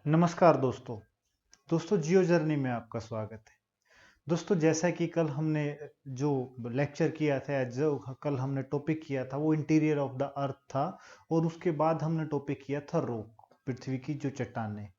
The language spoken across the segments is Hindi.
नमस्कार दोस्तों। जियो जर्नी में आपका स्वागत है। दोस्तों, जैसा कि कल हमने जो लेक्चर किया था, जो कल हमने टॉपिक किया था वो इंटीरियर ऑफ द अर्थ था। और उसके बाद हमने टॉपिक किया था रॉक, पृथ्वी की जो चट्टानें।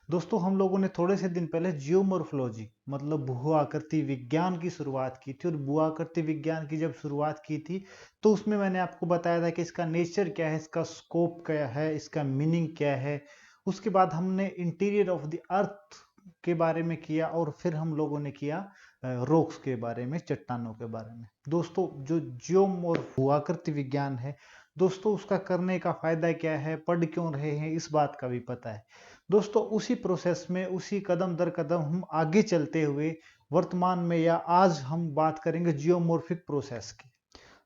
दोस्तों, हम लोगों ने थोड़े से दिन पहले जियोमॉर्फोलॉजी मतलब भू आकृति विज्ञान की शुरुआत की थी। और भू आकृति विज्ञान की जब शुरुआत की थी तो उसमें मैंने आपको बताया था कि इसका नेचर क्या है, इसका स्कोप क्या है, इसका मीनिंग क्या है। उसके बाद हमने इंटीरियर ऑफ द अर्थ के बारे में किया और फिर हम लोगों ने किया रॉक्स के बारे में, चट्टानों के बारे में। दोस्तों, जो जियोम और भू आकृति विज्ञान है दोस्तों, उसका करने का फायदा क्या है, पढ़ क्यों रहे हैं, इस बात का भी पता है। दोस्तों, उसी प्रोसेस में, उसी कदम दर कदम हम आगे चलते हुए वर्तमान में या आज हम बात करेंगे जियोमॉर्फिक प्रोसेस की।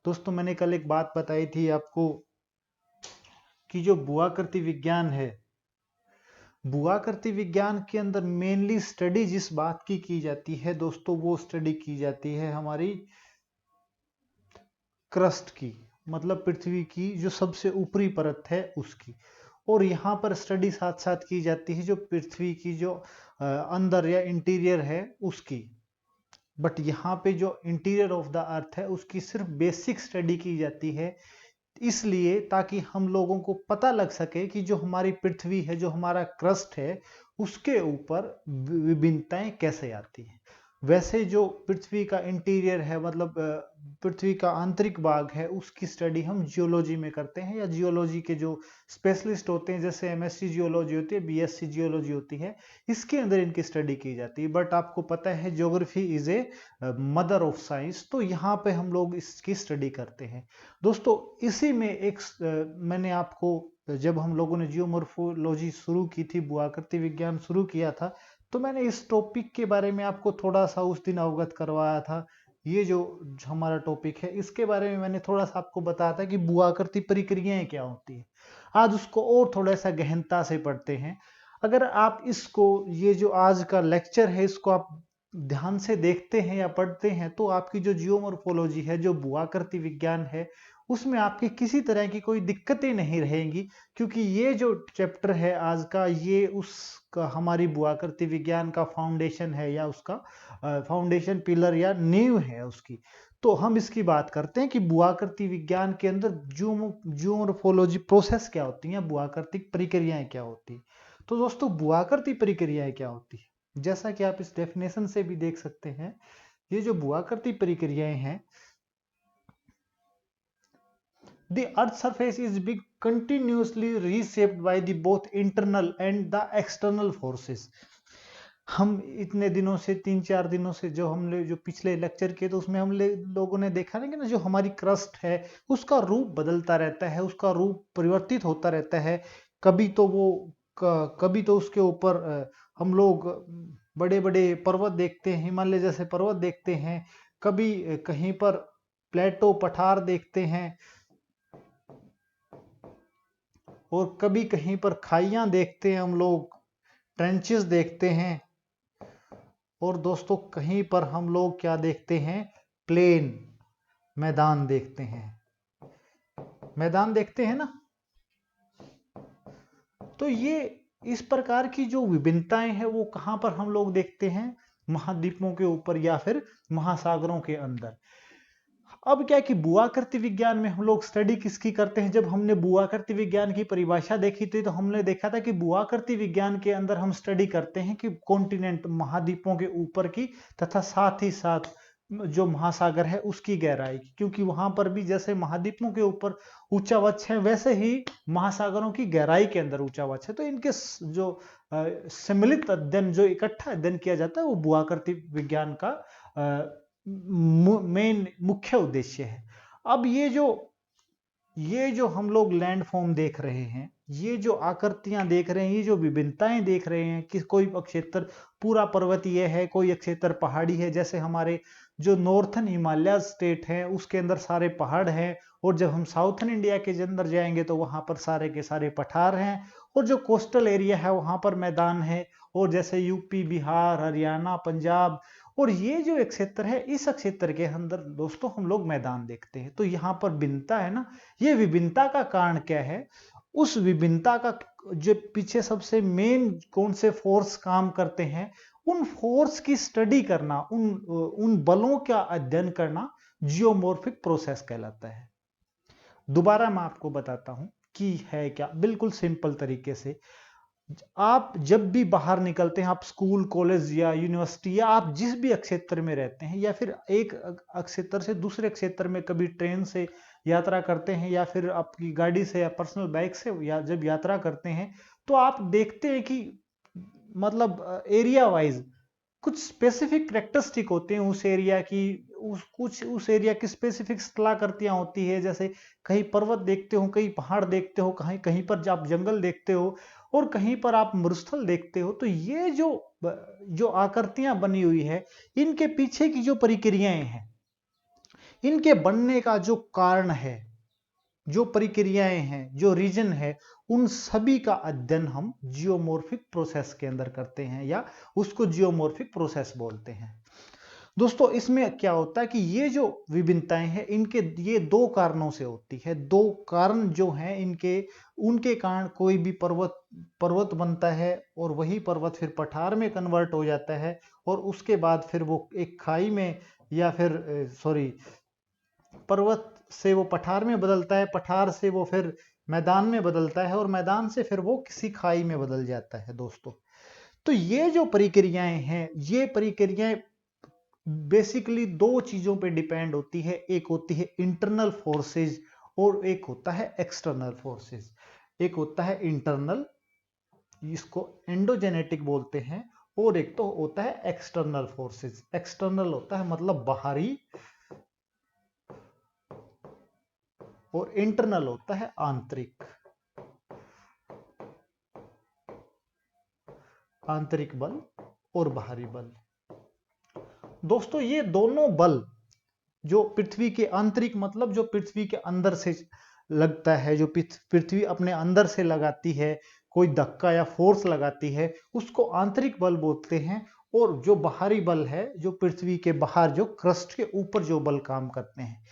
दोस्तों, मैंने कल एक बात बताई थी आपको कि जो भूआकृति विज्ञान है, भूआकृति विज्ञान के अंदर मेनली स्टडी जिस बात की जाती है दोस्तों, वो स्टडी की जाती है हमारी क्रस्ट की, मतलब पृथ्वी की जो सबसे ऊपरी परत है उसकी। और यहाँ पर स्टडी साथ साथ की जाती है जो पृथ्वी की जो अंदर या इंटीरियर है उसकी। बट यहाँ पे जो इंटीरियर ऑफ द अर्थ है उसकी सिर्फ बेसिक स्टडी की जाती है, इसलिए ताकि हम लोगों को पता लग सके कि जो हमारी पृथ्वी है, जो हमारा क्रस्ट है, उसके ऊपर विभिन्नताएं कैसे आती हैं। वैसे जो पृथ्वी का इंटीरियर है, मतलब पृथ्वी का आंतरिक भाग है, उसकी स्टडी हम जियोलॉजी में करते हैं, या जियोलॉजी के जो स्पेशलिस्ट होते हैं, जैसे एमएससी जियोलॉजी होती है, बीएससी जियोलॉजी होती है, इसके अंदर इनकी स्टडी की जाती है। बट आपको पता है geography is a mother of science, तो यहाँ पे हम लोग इसकी स्टडी करते हैं। दोस्तों, इसी में एक मैंने आपको, जब हम लोगों ने जियोमॉर्फोलॉजी शुरू की थी, भूआकृति विज्ञान शुरू किया था, तो मैंने इस टॉपिक के बारे में आपको थोड़ा सा उस दिन अवगत करवाया था। ये जो हमारा टॉपिक है इसके बारे में मैंने थोड़ा सा आपको बताया था कि भूआकृति प्रक्रियाएं क्या होती है। आज उसको और थोड़ा सा गहनता से पढ़ते हैं। अगर आप इसको, ये जो आज का लेक्चर है, इसको आप ध्यान से देखते हैं या पढ़ते हैं तो आपकी जो जियोमॉर्फोलॉजी है, जो भूआकृति विज्ञान है, उसमें आपकी किसी तरह की कोई दिक्कतें नहीं रहेंगी। क्योंकि ये जो चैप्टर है आज का, ये उसका हमारी भूआकृति विज्ञान का फाउंडेशन है, या उसका फाउंडेशन पिलर या नींव है उसकी। तो हम इसकी बात करते हैं कि भूआकृति विज्ञान के अंदर जियोमॉर्फोलॉजी प्रोसेस क्या होती है, भूआकृतिक प्रक्रियाएं क्या होती है। तो दोस्तों, भूआकृति प्रक्रियाएं क्या होती है, जैसा कि आप इस डेफिनेशन से भी देख सकते हैं, ये जो भूआकृति प्रक्रियाएं हैं, the earth surface is being continuously reshaped by the both internal and the external forces। हम इतने दिनों से, 3-4 दिनों से जो हमने जो पिछले लेक्चर किए, तो उसमें हम लोगों ने देखा ना कि जो हमारी क्रस्ट है उसका रूप बदलता रहता है, उसका रूप परिवर्तित होता रहता है। कभी तो वो कभी तो उसके ऊपर हम लोग बड़े बड़े पर्वत देखते हैं, हिमालय जैसे पर्वत देखते हैं। कभी कहीं पर प्लेटो पठार देखते हैं, और कभी कहीं पर खाइयां देखते हैं हम लोग, ट्रेंचेस देखते हैं। और दोस्तों, कहीं पर हम लोग क्या देखते हैं, प्लेन, मैदान देखते हैं। मैदान देखते हैं ना। तो ये इस प्रकार की जो विभिन्नताएं हैं वो कहां पर हम लोग देखते हैं, महाद्वीपों के ऊपर या फिर महासागरों के अंदर। अब क्या है कि भूआकृति विज्ञान में हम लोग स्टडी किसकी करते हैं। जब हमने भूआकृति विज्ञान की परिभाषा देखी थी तो हमने देखा था कि भूआकृति विज्ञान के अंदर हम स्टडी करते हैं कि कॉन्टिनेंट, महाद्वीपों के ऊपर की, तथा साथ ही साथ जो महासागर है उसकी गहराई की। क्योंकि वहां पर भी जैसे महाद्वीपों के ऊपर उच्चावच है, वैसे ही महासागरों की गहराई के अंदर उच्चावच है। तो इनके जो सम्मिलित अध्ययन, जो इकट्ठा अध्ययन किया जाता है, वो भूआकृति विज्ञान का मेन मुख्य उद्देश्य है। अब ये जो हम लोग लैंड फॉर्म देख रहे हैं, ये जो आकृतियां देख रहे हैं, ये जो विभिन्नताएं देख रहे हैं कि कोई क्षेत्र पूरा पर्वतीय है, कोई क्षेत्र पहाड़ी है। जैसे हमारे जो नॉर्थन हिमालय स्टेट है उसके अंदर सारे पहाड़ हैं, और जब हम साउथन इंडिया के अंदर जाएंगे तो वहां पर सारे के सारे पठार हैं, और जो कोस्टल एरिया है वहां पर मैदान है। और जैसे यूपी, बिहार, हरियाणा, पंजाब, और ये जो एक क्षेत्र है, इस क्षेत्र के अंदर दोस्तों हम लोग मैदान देखते हैं। तो यहाँ पर भिन्नता है ना, ये विभिन्नता का कारण क्या है, उस विभिन्नता का जो पीछे सबसे मेन कौन से फोर्स काम करते हैं, उन फोर्स की स्टडी करना, उन बलों का अध्ययन करना जियोमॉर्फिक प्रोसेस कहलाता है। दोबारा मैं आपको बताता हूं कि है क्या, बिल्कुल सिंपल तरीके से। आप जब भी बाहर निकलते हैं, आप स्कूल, कॉलेज या यूनिवर्सिटी या आप जिस भी क्षेत्र में रहते हैं, या फिर एक क्षेत्र से दूसरे क्षेत्र में कभी ट्रेन से यात्रा करते हैं, या फिर आपकी गाड़ी से या पर्सनल बाइक से या जब यात्रा करते हैं, तो आप देखते हैं कि मतलब एरिया वाइज कुछ स्पेसिफिक करेक्टरिस्टिक होते हैं उस एरिया की, उस एरिया की स्पेसिफिक कलाकृतियां होती है। जैसे कहीं पर्वत देखते हो, कहीं पहाड़ देखते हो, कहीं कहीं पर आप जंगल देखते हो, और कहीं पर आप मरुस्थल देखते हो। तो ये जो आकृतियां बनी हुई है, इनके पीछे की जो प्रक्रियाएं हैं, इनके बनने का जो कारण है, जो प्रक्रियाएं हैं, जो रीजन है, उन सभी का अध्ययन हम जियोमॉर्फिक प्रोसेस के अंदर करते हैं, या उसको जियोमॉर्फिक प्रोसेस बोलते हैं। दोस्तों, इसमें क्या होता है कि ये जो विभिन्नताएं हैं, ये दो कारणों से होती है। दो कारण जो हैं इनके, उनके कारण कोई भी पर्वत बनता है, और वही पर्वत फिर पठार में कन्वर्ट हो जाता है, और उसके बाद फिर वो एक खाई में, या फिर पर्वत से वो पठार में बदलता है, पठार से वो फिर मैदान में बदलता है, और मैदान से फिर वो किसी खाई में बदल जाता है दोस्तों। तो ये जो प्रक्रियाएं हैं, ये प्रक्रियाएं बेसिकली दो चीजों पे डिपेंड होती है। एक होती है इंटरनल फोर्सेस, और एक होता है एक्सटर्नल फोर्सेस। एक होता है इंटरनल, इसको एंडोजेनेटिक बोलते हैं, और एक तो होता है एक्सटर्नल फोर्सेस। एक्सटर्नल होता है मतलब बाहरी, और इंटरनल होता है आंतरिक। आंतरिक बल और बाहरी बल। दोस्तों, ये दोनों बल जो पृथ्वी के आंतरिक मतलब जो पृथ्वी के अंदर से लगता है, जो पृथ्वी अपने अंदर से लगाती है, कोई धक्का या फोर्स लगाती है, उसको आंतरिक बल बोलते हैं। और जो बाहरी बल है, जो पृथ्वी के बाहर, जो क्रस्ट के ऊपर जो बल काम करते हैं।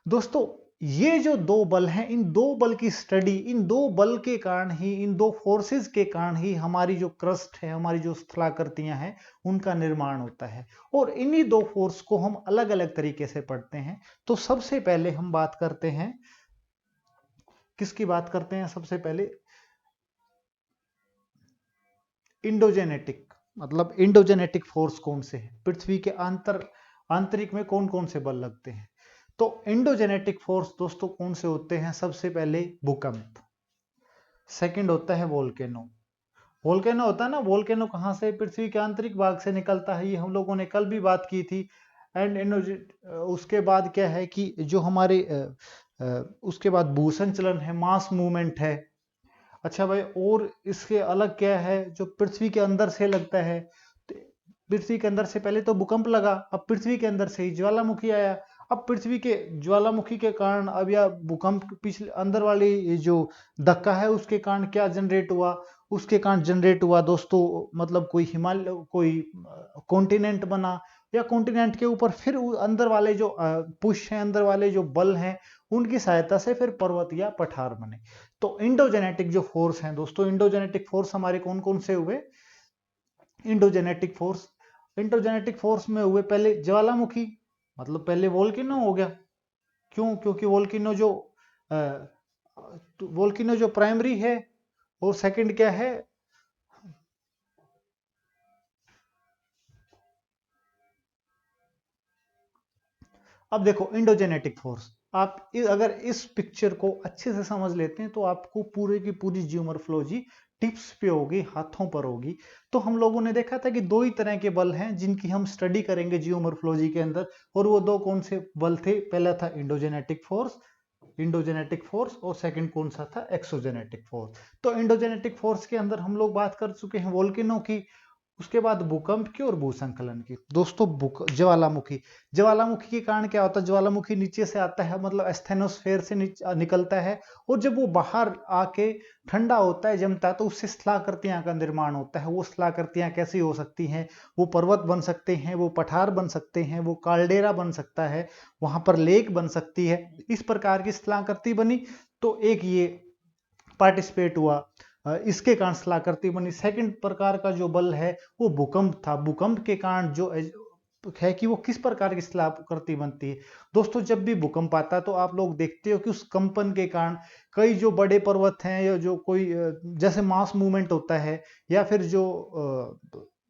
दोस्तों, ये जो दो बल हैं, इन दो बल की स्टडी, इन दो बल के कारण ही, इन दो फोर्सेस के कारण ही हमारी जो क्रस्ट है, हमारी जो स्थलाकृतियां हैं, उनका निर्माण होता है। और इन्हीं दो फोर्स को हम अलग अलग तरीके से पढ़ते हैं। तो सबसे पहले हम बात करते हैं, किसकी बात करते हैं सबसे पहले? इंडोजेनेटिक, मतलब इंडोजेनेटिक फोर्स कौन से हैं, पृथ्वी के आंतरिक में कौन कौन से बल लगते हैं। तो इंडोजेनेटिक फोर्स दोस्तों कौन से होते हैं? सबसे पहले भूकंप, सेकंड होता है वोल्केनो। वोल्केनो होता है ना, वोल्केनो कहां से? पृथ्वी के आंतरिक भाग से निकलता है, ये हम लोगों ने कल भी बात की थी। एंड उसके बाद क्या है कि जो हमारे उसके बाद भूसंचलन है, मास मूवमेंट है। अच्छा भाई, और इसके अलग क्या है जो पृथ्वी के अंदर से लगता है? तो पृथ्वी के अंदर से पहले तो भूकंप लगा, अब पृथ्वी के अंदर से ही ज्वालामुखी आया। अब पृथ्वी के ज्वालामुखी के कारण, अब या भूकंप पिछले अंदर वाली जो धक्का है उसके कारण क्या जनरेट हुआ? उसके कारण जनरेट हुआ दोस्तों, मतलब कोई हिमालय, कोई कॉन्टिनेंट बना, या कॉन्टिनेंट के ऊपर फिर अंदर वाले जो पुश हैं, अंदर वाले जो बल हैं, उनकी सहायता से फिर पर्वत या पठार बने। तो इंडोजेनेटिक जो फोर्स हैं दोस्तों, इंडोजेनेटिक फोर्स हमारे कौन कौन से हुए? इंडोजेनेटिक फोर्स में हुए पहले ज्वालामुखी, मतलब पहले वोल्केनो हो गया। क्यों? क्योंकि वोल्केनो जो प्राइमरी है, और सेकंड क्या है? अब देखो इंडोजेनेटिक फोर्स, आप अगर इस पिक्चर को अच्छे से समझ लेते हैं तो आपको पूरे की पूरी जियोमॉर्फोलॉजी टिप्स पे होगी, हाथों पर होगी। तो हम लोगों ने देखा था कि दो ही तरह के बल हैं जिनकी हम स्टडी करेंगे जियोमॉर्फोलॉजी के अंदर, और वो दो कौन से बल थे? पहला था इंडोजेनेटिक फोर्स, और सेकंड कौन सा था? Exogenetic force. तो इंडोजेनेटिक फोर्स के अंदर हम लोग बात कर चुके हैं वोल्केनो की, उसके बाद भूकंप की और भूसंकलन की। दोस्तों, ज्वालामुखी के कारण क्या होता है? ज्वालामुखी नीचे से आता है, मतलब एस्थेनोस्फेयर से निकलता है, और जब वो बाहर आके ठंडा होता है, जमता है, तो उससे स्थलाकृतियां का निर्माण होता है। वो स्थलाकृतियां कैसी हो सकती हैं? वो पर्वत बन सकते हैं, वो पठार बन सकते हैं, वो काल्डेरा बन सकता है, वहां पर लेक बन सकती है। इस प्रकार की स्थलाकृति बनी, तो एक ये पार्टिसिपेट हुआ। इसके कारण स्थलाकृति बनी। सेकंड प्रकार का जो बल है वो भूकंप था। भूकंप के कारण जो है कि वो किस प्रकार की स्थलाकृति बनती है। दोस्तों जब भी भूकंप आता है तो आप लोग देखते हो कि उस कंपन के कारण कई जो बड़े पर्वत हैं या जो कोई जैसे मास मूवमेंट होता है या फिर जो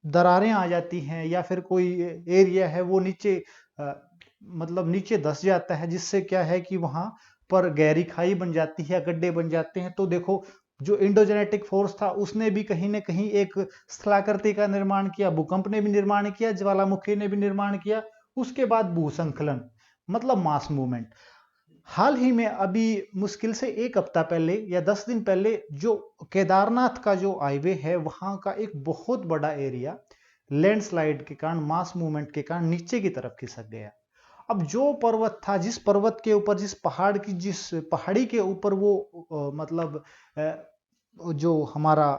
दरारें आ जाती हैं या फिर कोई एरिया है वो नीचे मतलब नीचे धंस जाता है, जिससे क्या है कि वहां पर गहरी खाई बन जाती है, गड्ढे बन जाते हैं। तो देखो जो इंडोजेनेटिक फोर्स था उसने भी कहीं ना कहीं एक स्थलाकृति का निर्माण किया, भूकंप ने भी निर्माण किया, ज्वालामुखी ने भी निर्माण किया। उसके बाद भूसंकलन मतलब मास मूवमेंट। हाल ही में अभी मुश्किल से 1 हफ्ता पहले या 10 दिन पहले जो केदारनाथ का जो हाईवे है वहां का एक बहुत बड़ा एरिया लैंडस्लाइड के कारण, मास मूवमेंट के कारण नीचे की तरफ खिसक गया। अब जो पर्वत था, जिस पर्वत के ऊपर, जिस पहाड़ी के ऊपर वो मतलब जो हमारा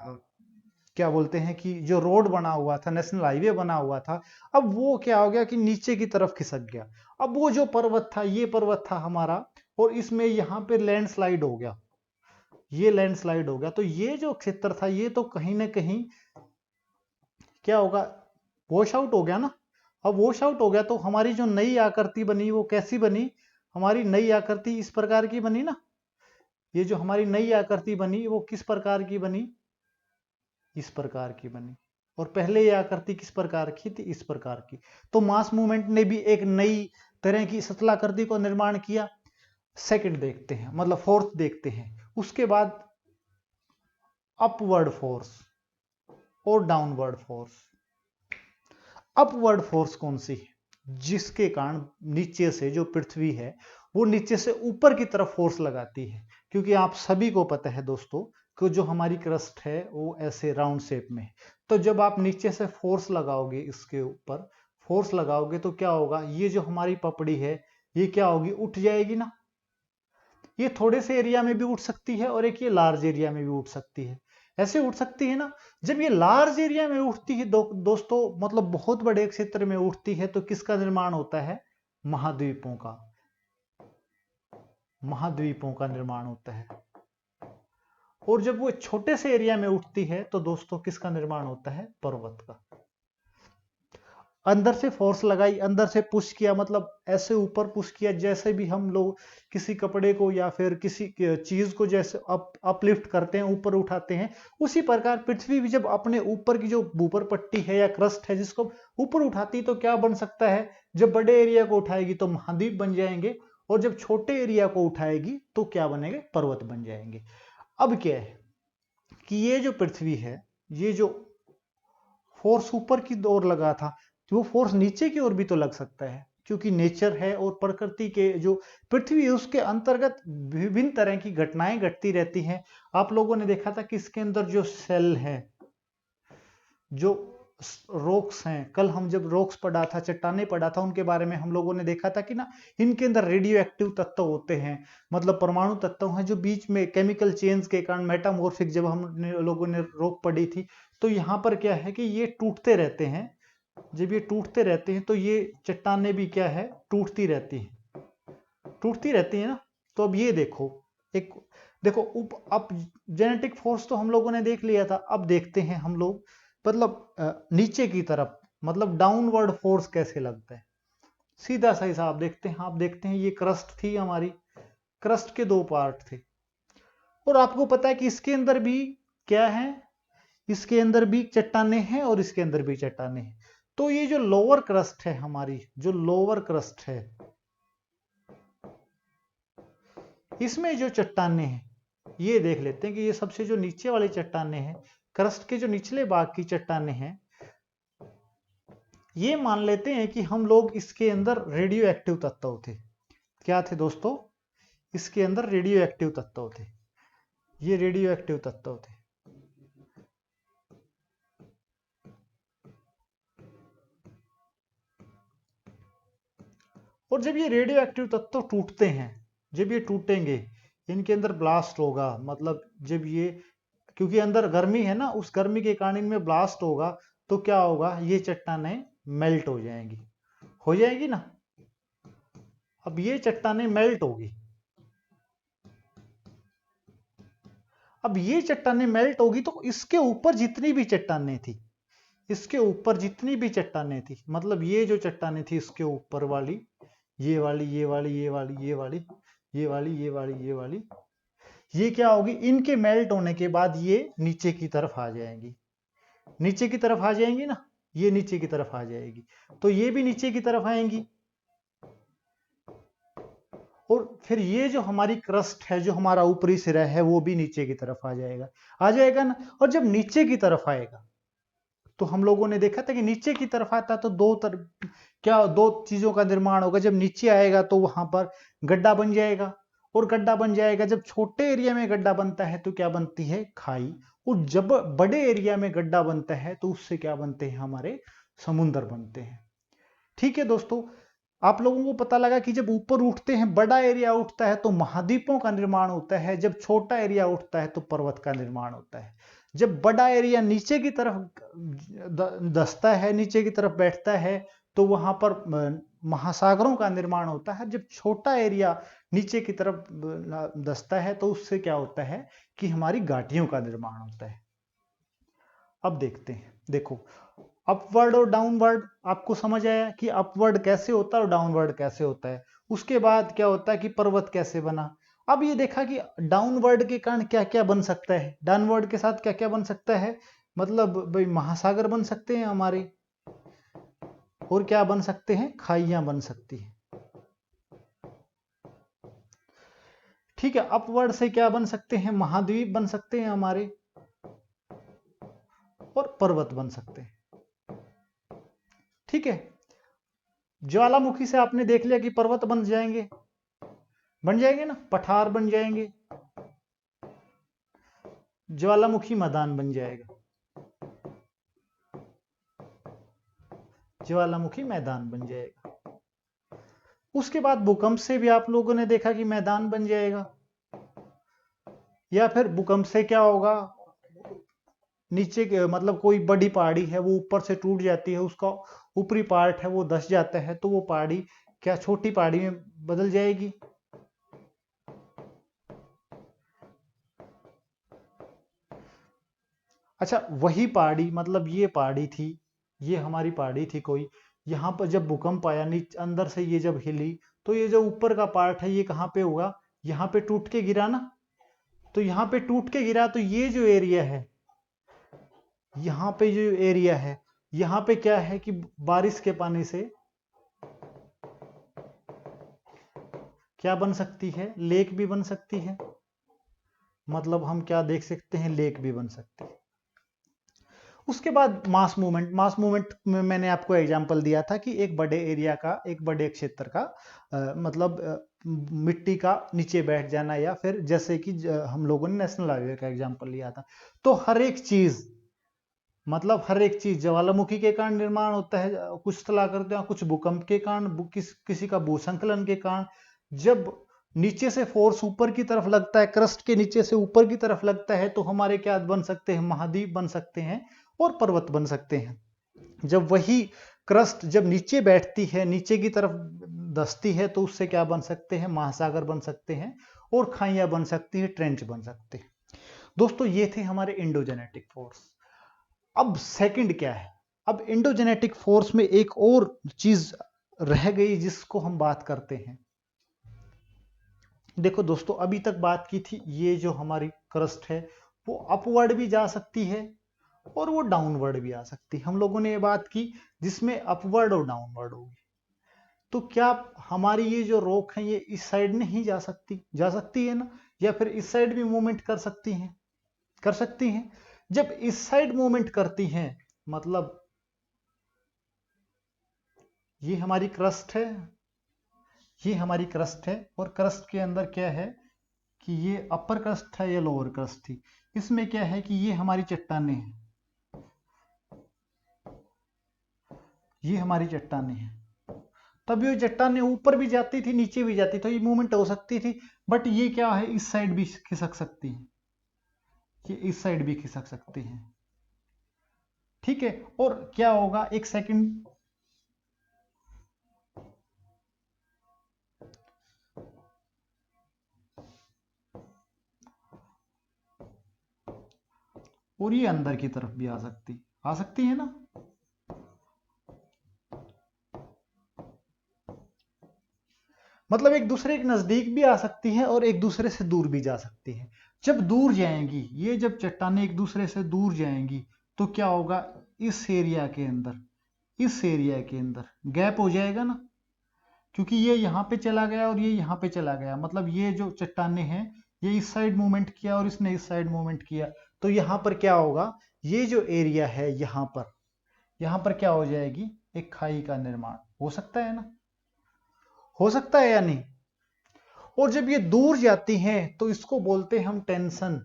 क्या बोलते हैं कि जो रोड बना हुआ था, नेशनल हाईवे बना हुआ था, अब वो क्या हो गया कि नीचे की तरफ खिसक गया। अब वो जो पर्वत था, ये पर्वत था हमारा, और इसमें यहाँ पे लैंडस्लाइड हो गया, ये लैंडस्लाइड हो गया। तो ये जो क्षेत्र था ये तो कहीं ना कहीं क्या होगा, वॉश आउट हो गया ना। अब वॉश आउट हो गया तो हमारी जो नई आकृति बनी वो कैसी बनी, हमारी नई आकृति इस प्रकार की बनी ना। ये जो हमारी नई आकृति बनी वो किस प्रकार की बनी, इस प्रकार की बनी। और पहले ये आकृति किस प्रकार की थी, इस प्रकार की। तो मास मूवमेंट ने भी एक नई तरह की स्थलाकृति को निर्माण किया। सेकंड देखते हैं, मतलब फोर्थ देखते हैं। उसके बाद अपवर्ड फोर्स और डाउनवर्ड फोर्स। अपवर्ड फोर्स कौन सी है, जिसके कारण नीचे से जो पृथ्वी है वो नीचे से ऊपर की तरफ फोर्स लगाती है। क्योंकि आप सभी को पता है दोस्तों कि जो हमारी क्रस्ट है वो ऐसे राउंड शेप में है। तो जब आप नीचे से फोर्स लगाओगे, इसके ऊपर फोर्स लगाओगे तो क्या होगा, ये जो हमारी पपड़ी है ये क्या होगी, उठ जाएगी ना। ये थोड़े से एरिया में भी उठ सकती है और एक ये लार्ज एरिया में भी उठ सकती है। ऐसे उठ सकती है ना। जब ये लार्ज एरिया में उठती है दोस्तों, मतलब बहुत बड़े क्षेत्र में उठती है, तो किसका निर्माण होता है, महाद्वीपों का, महाद्वीपों का निर्माण होता है। और जब वो छोटे से एरिया में उठती है तो दोस्तों किसका निर्माण होता है, पर्वत का। अंदर से फोर्स लगाई, अंदर से पुश किया, मतलब ऐसे ऊपर पुश किया, जैसे भी हम लोग किसी कपड़े को या फिर किसी चीज को जैसे अपलिफ्ट करते हैं, ऊपर उठाते हैं, उसी प्रकार पृथ्वी भी जब अपने ऊपर की जो ऊपर पट्टी है या क्रस्ट है जिसको ऊपर उठाती है तो क्या बन सकता है, जब बड़े एरिया को उठाएगी तो महाद्वीप बन जाएंगे, और जब छोटे एरिया को उठाएगी तो क्या बनेंगे, पर्वत बन जाएंगे। अब क्या है कि ये जो पृथ्वी है, ये जो फोर्स ऊपर की ओर लगा था, वो फोर्स नीचे की ओर भी तो लग सकता है, क्योंकि नेचर है और प्रकृति के जो पृथ्वी है उसके अंतर्गत विभिन्न तरह की घटनाएं घटती रहती हैं। आप लोगों ने देखा था कि इसके अंदर जो सेल है, जो रॉक्स हैं, कल हम जब रॉक्स पढ़ा था, चट्टाने पढ़ा था, उनके बारे में हम लोगों ने देखा था कि ना इनके अंदर रेडियो एक्टिव तत्व होते हैं, मतलब परमाणु तत्व हैं जो बीच में केमिकल चेंज के कारण मेटामॉर्फिक, जब हम लोगों ने रॉक पढ़ी थी तो यहाँ पर क्या है कि ये टूटते रहते हैं। जब ये टूटते रहते हैं तो ये चट्टाने भी क्या है, टूटती रहती हैं, टूटती रहती है ना। तो अब ये देखो, एक देखो अब जेनेटिक फोर्स तो हम लोगों ने देख लिया था, अब देखते हैं हम लोग मतलब नीचे की तरफ, मतलब डाउनवर्ड फोर्स कैसे लगता है। सीधा सा हिसाब देखते हैं। आप देखते हैं ये क्रस्ट थी हमारी, क्रस्ट के 2 पार्ट थे, और आपको पता है कि इसके अंदर भी क्या है, इसके अंदर भी चट्टाने हैं और इसके अंदर भी चट्टाने हैं। तो ये जो लोअर क्रस्ट है हमारी, जो लोअर क्रस्ट है, इसमें जो चट्टाने हैं, ये देख लेते हैं कि ये सबसे जो नीचे वाली चट्टाने हैं, क्रस्ट के जो निचले भाग की चट्टाने हैं, ये मान लेते हैं कि हम लोग इसके अंदर रेडियो एक्टिव तत्व थे। क्या थे दोस्तों, इसके अंदर रेडियो एक्टिव तत्व थे, ये रेडियो एक्टिव तत्व थे। और जब ये रेडियो एक्टिव तत्व टूटते हैं, जब ये टूटेंगे, इनके अंदर ब्लास्ट होगा, मतलब जब ये, क्योंकि अंदर गर्मी है ना, उस गर्मी के कारण इनमें ब्लास्ट होगा, तो क्या होगा, ये चट्टानें मेल्ट हो जाएगी ना। अब ये चट्टानें मेल्ट होगी, अब ये चट्टानें मेल्ट होगी तो इसके ऊपर जितनी भी चट्टानें थी, इसके ऊपर जितनी भी चट्टानें थी, मतलब ये जो चट्टानें थी इसके ऊपर वाली, ये वाली, ये वाली, ये वाली, ये वाली, ये वाली, ये वाली, ये वाली, ये क्या होगी, इनके मेल्ट होने के बाद ये नीचे की तरफ आ जाएंगी, नीचे की तरफ आ जाएंगी ना, ये नीचे की तरफ आ जाएगी, तो ये भी नीचे की तरफ आएंगी, और फिर ये जो हमारी क्रस्ट है, जो हमारा ऊपरी सिरा है, वो भी नीचे की तरफ आ जाएगा ना। और जब नीचे की तरफ आएगा तो हम लोगों ने देखा था कि नीचे की तरफ आता तो दो चीजों का निर्माण होगा। जब नीचे आएगा तो वहां पर गड्ढा बन जाएगा, और गड्ढा बन जाएगा, जब छोटे एरिया में गड्ढा बनता है तो क्या बनती है, खाई। और जब बड़े एरिया में गड्ढा बनता है तो उससे क्या बनते हैं, हमारे समुद्र बनते हैं। ठीक है दोस्तों, आप लोगों को पता लगा कि जब ऊपर उठते हैं, बड़ा एरिया उठता है तो महाद्वीपों का निर्माण होता है, जब छोटा एरिया उठता है तो पर्वत का निर्माण होता है। जब बड़ा एरिया नीचे की तरफ धंसता है, नीचे की तरफ बैठता है, तो वहां पर महासागरों का निर्माण होता है। जब छोटा एरिया नीचे की तरफ धंसता है तो उससे क्या होता है कि हमारी घाटियों का निर्माण होता है। अब देखते हैं, देखो अपवर्ड और डाउनवर्ड आपको समझ आया कि अपवर्ड कैसे होता है और डाउनवर्ड कैसे होता है। उसके बाद क्या होता है कि पर्वत कैसे बना। अब ये देखा कि डाउनवर्ड के कारण क्या क्या बन सकता है, डाउनवर्ड के साथ क्या क्या बन सकता है, मतलब भाई महासागर बन सकते हैं हमारे, और क्या बन सकते हैं, खाइयां बन सकती हैं। ठीक है, अपवर्ड से क्या बन सकते हैं, महाद्वीप बन सकते हैं हमारे, और पर्वत बन सकते हैं। ठीक है, ज्वालामुखी से आपने देख लिया कि पर्वत बन जाएंगे, बन जाएंगे ना, पठार बन जाएंगे, ज्वालामुखी मैदान बन जाएगा, ज्वालामुखी मैदान बन जाएगा। उसके बाद भूकंप से भी आप लोगों ने देखा कि मैदान बन जाएगा, या फिर भूकंप से क्या होगा, नीचे के मतलब कोई बड़ी पहाड़ी है वो ऊपर से टूट जाती है, उसका ऊपरी पार्ट है वो धंस जाता है, तो वो पहाड़ी क्या छोटी पहाड़ी में बदल जाएगी। अच्छा, वही पहाड़ी, मतलब ये पहाड़ी थी, ये हमारी पहाड़ी थी कोई, यहाँ पर जब भूकंप आया नीचे अंदर से, ये जब हिली तो ये जो ऊपर का पार्ट है ये कहाँ पे होगा, यहाँ पे टूट के गिरा ना। तो यहाँ पे टूट के गिरा तो ये जो एरिया है, यहाँ पे जो एरिया है, यहाँ पे क्या है कि बारिश के पानी से क्या बन सकती है, लेक भी बन सकती है। मतलब हम क्या देख सकते हैं, लेक भी बन सकती है। उसके बाद मास मूवमेंट, मास मूवमेंट में मैंने आपको एग्जांपल दिया था कि एक बड़े एरिया का, एक बड़े क्षेत्र का मतलब मिट्टी का नीचे बैठ जाना, या फिर जैसे कि हम लोगों ने नेशनल हाईवे का एग्जांपल लिया था। तो हर एक चीज, मतलब हर एक चीज ज्वालामुखी के कारण निर्माण होता है, कुछ स्थलाकृतियां, कुछ भूकंप के कारण, किसी का भूसंकलन के कारण। जब नीचे से फोर्स ऊपर की तरफ लगता है, क्रस्ट के नीचे से ऊपर की तरफ लगता है, तो हमारे क्या बन सकते हैं, महाद्वीप बन सकते हैं और पर्वत बन सकते हैं। जब वही क्रस्ट जब नीचे बैठती है, नीचे की तरफ धंसती है, तो उससे क्या बन सकते हैं, महासागर बन सकते हैं, और खाइयां बन सकती है, ट्रेंच बन सकते हैं। दोस्तों ये थे हमारे इंडोजेनेटिक फोर्स। अब सेकंड क्या है, अब इंडोजेनेटिक फोर्स में एक और चीज रह गई जिसको हम बात करते हैं। देखो दोस्तों, अभी तक बात की थी ये जो हमारी क्रस्ट है वो अपवर्ड भी जा सकती है और वो डाउनवर्ड भी आ सकती है। हम लोगों ने ये बात की जिसमें अपवर्ड और डाउनवर्ड होगी। तो क्या हमारी ये जो रॉक है ये इस साइड नहीं जा सकती, जा सकती है ना, या फिर इस साइड भी मूवमेंट कर सकती हैं, कर सकती हैं। जब इस साइड मूवमेंट करती हैं, मतलब ये हमारी क्रस्ट है, ये हमारी क्रस्ट है, और क्रस्ट के अंदर क्या है कि ये अपर क्रस्ट है या लोअर क्रस्ट थी। इसमें क्या है कि ये हमारी चट्टानें हैं, ये हमारी चट्टानें हैं। तब ये चट्टानें ऊपर भी जाती थी, नीचे भी जाती, तो ये मूवमेंट हो सकती थी। बट ये क्या है, इस साइड भी खिसक सकती है, ये इस साइड भी खिसक सकती है। ठीक है, और क्या होगा, एक सेकंड, और ये अंदर की तरफ भी आ सकती है ना। मतलब एक दूसरे के नजदीक भी आ सकती है और एक दूसरे से दूर भी जा सकती है। जब दूर जाएंगी, ये जब चट्टानें एक दूसरे से दूर जाएंगी तो क्या होगा, इस एरिया के अंदर, इस एरिया के अंदर गैप हो जाएगा ना, क्योंकि ये यहाँ पे चला गया और ये यहाँ पे चला गया। मतलब ये जो चट्टानें हैं, ये इस साइड मूवमेंट किया और इसने इस साइड मूवमेंट किया, तो यहाँ पर क्या होगा, ये जो एरिया है यहाँ पर क्या हो जाएगी, एक खाई का निर्माण हो सकता है ना, हो सकता है या नहीं। और जब ये दूर जाती हैं तो इसको बोलते हैं हम टेंशन,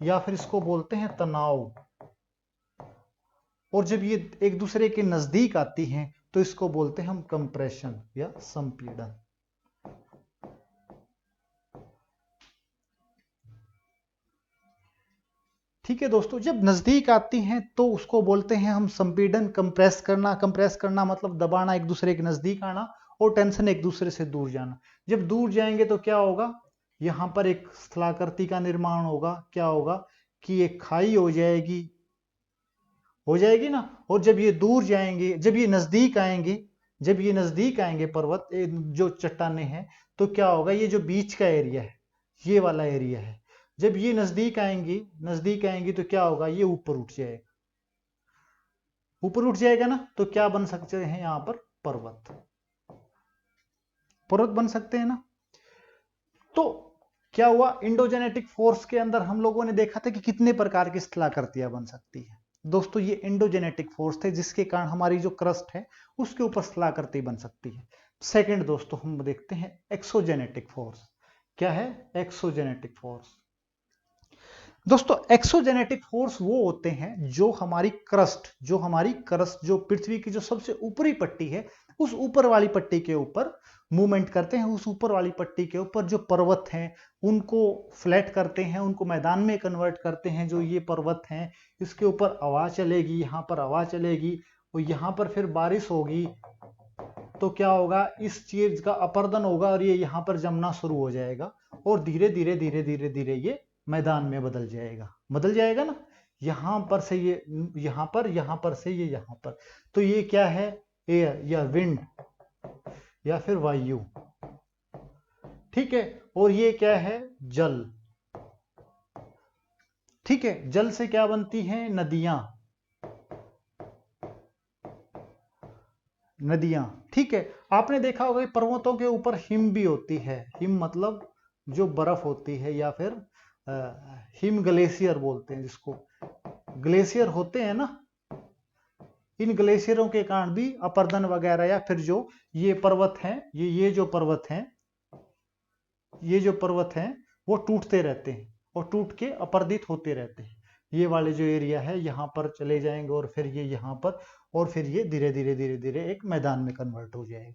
या फिर इसको बोलते हैं तनाव। और जब ये एक दूसरे के नजदीक आती हैं तो इसको बोलते हैं हम कंप्रेशन या संपीड़न। ठीक है दोस्तों, जब नजदीक आती हैं तो उसको बोलते हैं हम संपीड़न, कंप्रेस करना। कंप्रेस करना मतलब दबाना, एक दूसरे के नजदीक आना, और टेंशन एक दूसरे से दूर जाना। जब दूर जाएंगे तो क्या होगा, यहां पर एक स्थलाकृति का निर्माण होगा। क्या होगा कि एक खाई हो जाएगी ना। और जब ये दूर जाएंगे, जब ये नजदीक आएंगे, जब ये नजदीक आएंगे पर्वत, जो चट्टानें हैं, तो क्या होगा, ये जो बीच का एरिया है, ये वाला एरिया है, जब ये नजदीक आएंगी तो क्या होगा, ये ऊपर उठ जाएगा, ऊपर उठ जाएगा ना। तो क्या बन सकते हैं यहां पर, पर्वत, पर्वत बन सकते हैं ना। तो क्या हुआ, इंडोजेनेटिक फोर्स के अंदर हम लोगों ने देखा था कि कितने प्रकार की स्थलाकृतियां बन सकती है। दोस्तों ये इंडोजेनेटिक फोर्स थे, जिसके कारण हमारी जो क्रस्ट है उसके ऊपर स्थलाकृति बन सकती है। सेकंड दोस्तों हम देखते हैं एक्सोजेनेटिक फोर्स। क्या है एक्सोजेनेटिक फोर्स। दोस्तों एक्सोजेनेटिक फोर्स वो होते हैं जो हमारी क्रस्ट जो पृथ्वी की जो सबसे ऊपरी पट्टी है, उस ऊपर वाली पट्टी के ऊपर मूवमेंट करते हैं। उस ऊपर वाली पट्टी के ऊपर जो पर्वत हैं उनको फ्लैट करते हैं, उनको मैदान में कन्वर्ट करते हैं। जो ये पर्वत हैं, इसके ऊपर हवा चलेगी, यहाँ पर हवा चलेगी और यहाँ पर फिर बारिश होगी, तो क्या होगा, इस चीज का अपर्दन होगा और ये यहाँ पर जमना शुरू हो जाएगा और धीरे धीरे धीरे धीरे धीरे ये मैदान में बदल जाएगा ना। यहां पर से ये यहां पर से ये यहां पर, तो ये क्या है, एयर या विंड या फिर वायु। ठीक है, और ये क्या है, जल। ठीक है, जल से क्या बनती हैं, नदियां। ठीक है, आपने देखा होगा कि पर्वतों के ऊपर हिम भी होती है। हिम मतलब जो बर्फ होती है, या फिर हिम ग्लेशियर बोलते हैं जिसको, ग्लेशियर होते हैं ना। इन ग्लेशियरों के कारण भी अपर्दन वगैरह, या फिर जो ये पर्वत हैं, ये जो पर्वत हैं वो टूटते रहते हैं और टूट के अपर्दित होते रहते हैं। ये वाले जो एरिया है यहाँ पर चले जाएंगे और फिर ये यहाँ पर, और फिर ये धीरे धीरे धीरे धीरे एक मैदान में कन्वर्ट हो जाएगा।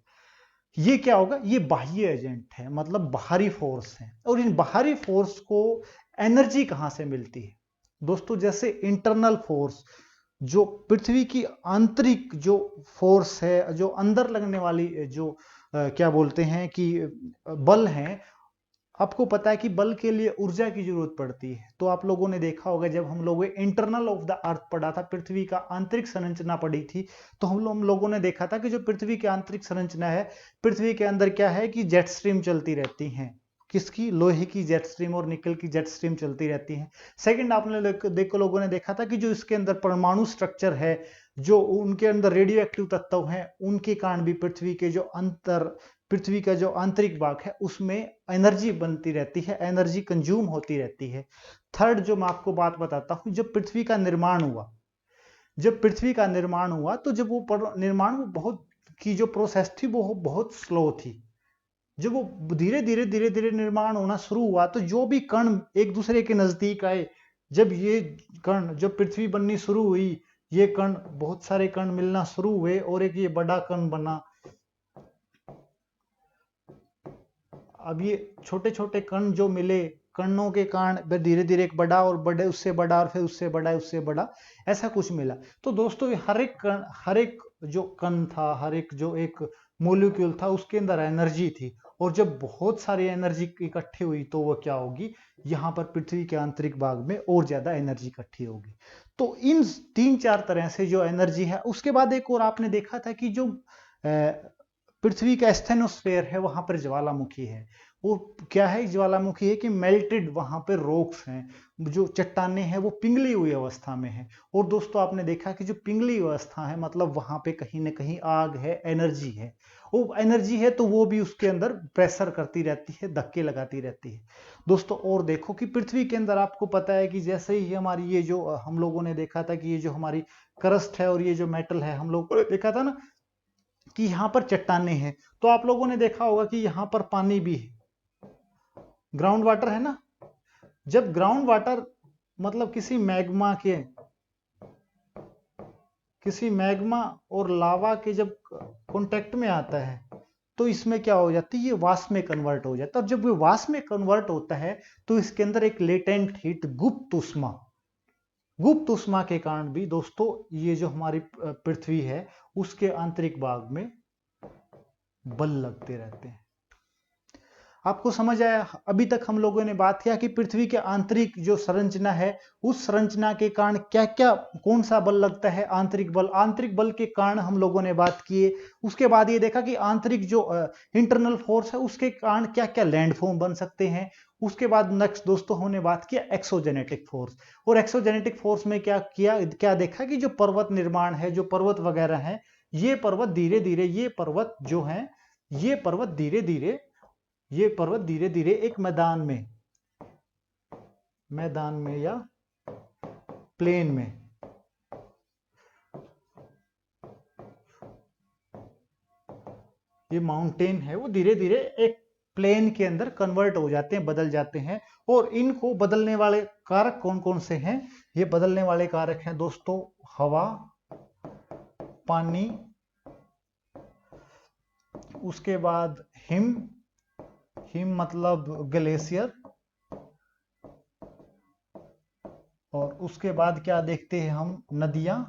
ये क्या होगा, ये बाह्य एजेंट है, मतलब बाहरी फोर्स है। और इन बाहरी फोर्स को एनर्जी कहां से मिलती है दोस्तों, जैसे इंटरनल फोर्स, जो पृथ्वी की आंतरिक जो फोर्स है, जो अंदर लगने वाली जो क्या बोलते हैं कि बल हैं। आपको पता है कि बल के लिए ऊर्जा की जरूरत पड़ती है। तो आप लोगों ने देखा होगा, जब हम लोगों ने इंटरनल ऑफ द अर्थ पढ़ा था, पृथ्वी का आंतरिक संरचना पढ़ी थी, तो हम लोगों ने देखा था कि जो पृथ्वी की आंतरिक संरचना है, पृथ्वी के अंदर क्या है कि जेट स्ट्रीम चलती रहती हैं। किसकी, लोहे की जेट स्ट्रीम और निकल की जेट स्ट्रीम चलती रहती है। सेकंड, आपने लोगों ने देखा था कि जो इसके अंदर परमाणु स्ट्रक्चर है, जो उनके अंदर रेडियो एक्टिव तत्व हैं, उनके कारण भी पृथ्वी का जो आंतरिक भाग है उसमें एनर्जी बनती रहती है, एनर्जी कंज्यूम होती रहती है। थर्ड, जो मैं आपको बात बताता हूं, जब पृथ्वी का निर्माण हुआ, तो जब वो निर्माण वो बहुत की जो प्रोसेस थी वो बहुत स्लो थी। जब वो धीरे धीरे धीरे धीरे निर्माण होना शुरू हुआ, तो जो भी कण एक दूसरे के नजदीक आए, जब पृथ्वी बननी शुरू हुई, ये कण, बहुत सारे कण मिलना शुरू हुए और एक ये बड़ा कण बना। अब ये छोटे छोटे कण जो मिले, कणों के कारण धीरे धीरे एक बड़ा और बड़े, उससे बड़ा और फिर उससे बड़ा ऐसा कुछ मिला। तो दोस्तों हर एक जो कण था, हर एक जो एक मोलिक्यूल था, उसके अंदर एनर्जी थी और जब बहुत सारी एनर्जी इकट्ठी हुई तो वो क्या होगी, यहाँ पर पृथ्वी के आंतरिक भाग में और ज्यादा एनर्जी इकट्ठी होगी। तो इन 3-4 तरह से जो एनर्जी है, उसके बाद एक और आपने देखा था कि जो पृथ्वी का एस्थेनोस्फेयर है वहां पर ज्वालामुखी है। वो क्या है, ज्वालामुखी है कि मेल्टेड वहां पर रॉक्स हैं, जो चट्टाने हैं वो पिघली हुई अवस्था में है। और दोस्तों आपने देखा कि जो पिघली अवस्था है मतलब वहां पे कहीं ना कहीं आग है, एनर्जी है। वो एनर्जी है तो वो भी उसके अंदर प्रेशर करती रहती है, धक्के लगाती रहती है दोस्तों। और देखो कि पृथ्वी के अंदर आपको पता है कि जैसे ही हमारी ये जो हम लोगों ने देखा था कि ये जो हमारी क्रस्ट है और ये जो मेटल है, हम लोगों ने देखा था ना कि यहाँ पर चट्टाने हैं, तो आप लोगों ने देखा होगा कि यहाँ पर पानी भी है, ग्राउंड वाटर है ना। जब ग्राउंड वाटर मतलब किसी मैग्मा और लावा के जब कांटेक्ट में आता है तो इसमें क्या हो जाती है, ये वाष्प में कन्वर्ट हो जाता है। और जब ये वाष्प में कन्वर्ट होता है तो इसके अंदर एक लेटेंट हीट, गुप्त उष्मा के कारण भी दोस्तों ये जो हमारी पृथ्वी है उसके आंतरिक भाग में बल लगते रहते हैं। आपको समझ आया? अभी तक हम लोगों ने बात किया कि पृथ्वी के आंतरिक जो संरचना है, उस संरचना के कारण क्या क्या, कौन सा बल लगता है, आंतरिक बल के कारण हम लोगों ने बात किए। उसके बाद ये देखा कि आंतरिक जो इंटरनल फोर्स है उसके कारण क्या क्या लैंडफॉर्म बन सकते हैं। उसके बाद नेक्स्ट दोस्तों हमने बात किया एक्सोजेनेटिक फोर्स। और एक्सोजेनेटिक फोर्स में क्या देखा कि जो पर्वत निर्माण है, जो पर्वत वगैरह है, ये पर्वत धीरे धीरे एक मैदान में या प्लेन में ये माउंटेन है वो धीरे धीरे एक प्लेन के अंदर कन्वर्ट हो जाते हैं, बदल जाते हैं। और इनको बदलने वाले कारक कौन कौन से हैं? ये बदलने वाले कारक हैं दोस्तों हवा, पानी, उसके बाद हिम मतलब ग्लेशियर, और उसके बाद क्या देखते हैं हम, नदियां।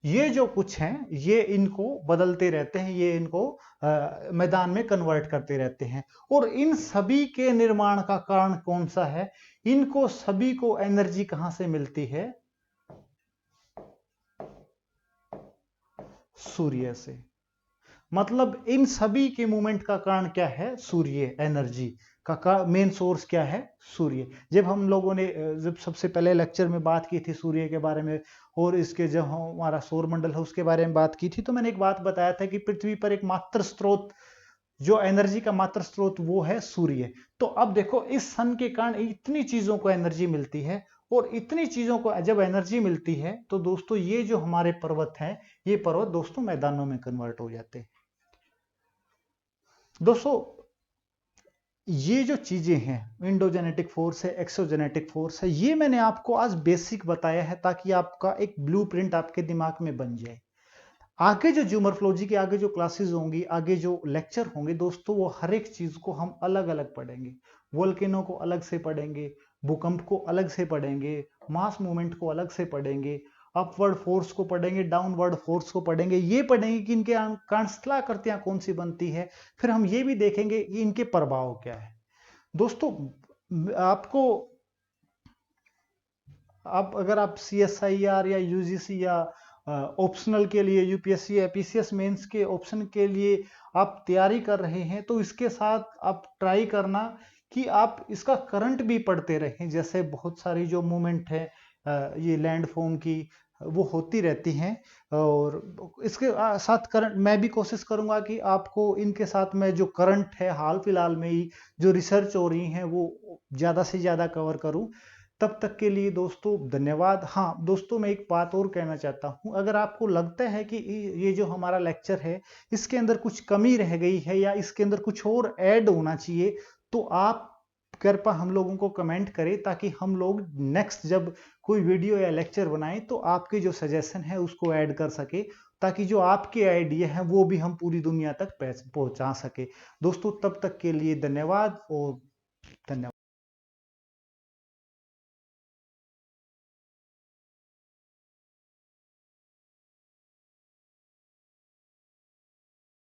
ये जो कुछ हैं ये इनको बदलते रहते हैं, ये इनको मैदान में कन्वर्ट करते रहते हैं। और इन सभी के निर्माण का कारण कौन सा है? इनको सभी को एनर्जी कहां से मिलती है? सूर्य से। मतलब इन सभी के मूवमेंट का कारण क्या है? सूर्य। एनर्जी का मेन सोर्स क्या है? सूर्य। जब हम लोगों ने जब सबसे पहले लेक्चर में बात की थी सूर्य के बारे में और इसके जब हमारा सौर मंडल है उसके बारे में बात की थी, तो मैंने एक बात बताया था कि पृथ्वी पर एक मात्र स्रोत, जो एनर्जी का मात्र स्रोत, वो है सूर्य। तो अब देखो इस सन के कारण इतनी चीजों को एनर्जी मिलती है, और इतनी चीजों को जब एनर्जी मिलती है तो दोस्तों ये जो हमारे पर्वत हैं, ये पर्वत दोस्तों मैदानों में कन्वर्ट हो जाते हैं। दोस्तों ये जो चीजें हैं, इंडोजेनेटिक फोर्स है, एक्सोजेनेटिक फोर्स है, ये मैंने आपको आज बेसिक बताया है ताकि आपका एक ब्लूप्रिंट आपके दिमाग में बन जाए। आगे जो ज्यूमॉर्फोलॉजी की आगे जो क्लासेस होंगी, आगे जो लेक्चर होंगे दोस्तों, वो हर एक चीज को हम अलग अलग पढ़ेंगे। वोल्केनो को अलग से पढ़ेंगे, भूकंप को अलग से पढ़ेंगे, मास मूवमेंट को अलग से पढ़ेंगे, अपवर्ड फोर्स को पढ़ेंगे, डाउनवर्ड फोर्स को पढ़ेंगे। ये पढ़ेंगे कि इनके कांस्थिलाकृतियां कौन सी बनती है। फिर हम ये भी देखेंगे कि इनके प्रभाव क्या है। दोस्तों आपको, अगर आप CSIR या UGC या ऑप्शनल के लिए, यूपीएससी या पीसीएस मेंस के ऑप्शन के लिए आप तैयारी कर रहे हैं, तो इसके साथ आप ट्राई करना कि आप इसका करंट भी पढ़ते रहें। जैसे बहुत सारी जो मूवमेंट है ये लैंडफॉर्म की, वो होती रहती हैं। और इसके साथ करंट मैं भी कोशिश करूंगा कि आपको इनके साथ में जो करंट है, हाल फिलहाल में ही जो रिसर्च हो रही हैं, वो ज़्यादा से ज़्यादा कवर करूं। तब तक के लिए दोस्तों धन्यवाद। हाँ दोस्तों, मैं एक बात और कहना चाहता हूं, अगर आपको लगता है कि ये जो हमारा लेक्चर है इसके अंदर कुछ कमी रह गई है या इसके अंदर कुछ और ऐड होना चाहिए, तो आप कृपया हम लोगों को कमेंट करें ताकि हम लोग नेक्स्ट जब कोई वीडियो या लेक्चर बनाएं तो आपके जो सजेशन है उसको ऐड कर सके, ताकि जो आपके आइडिया है वो भी हम पूरी दुनिया तक पहुंचा सके। दोस्तों तब तक के लिए धन्यवाद और धन्यवाद।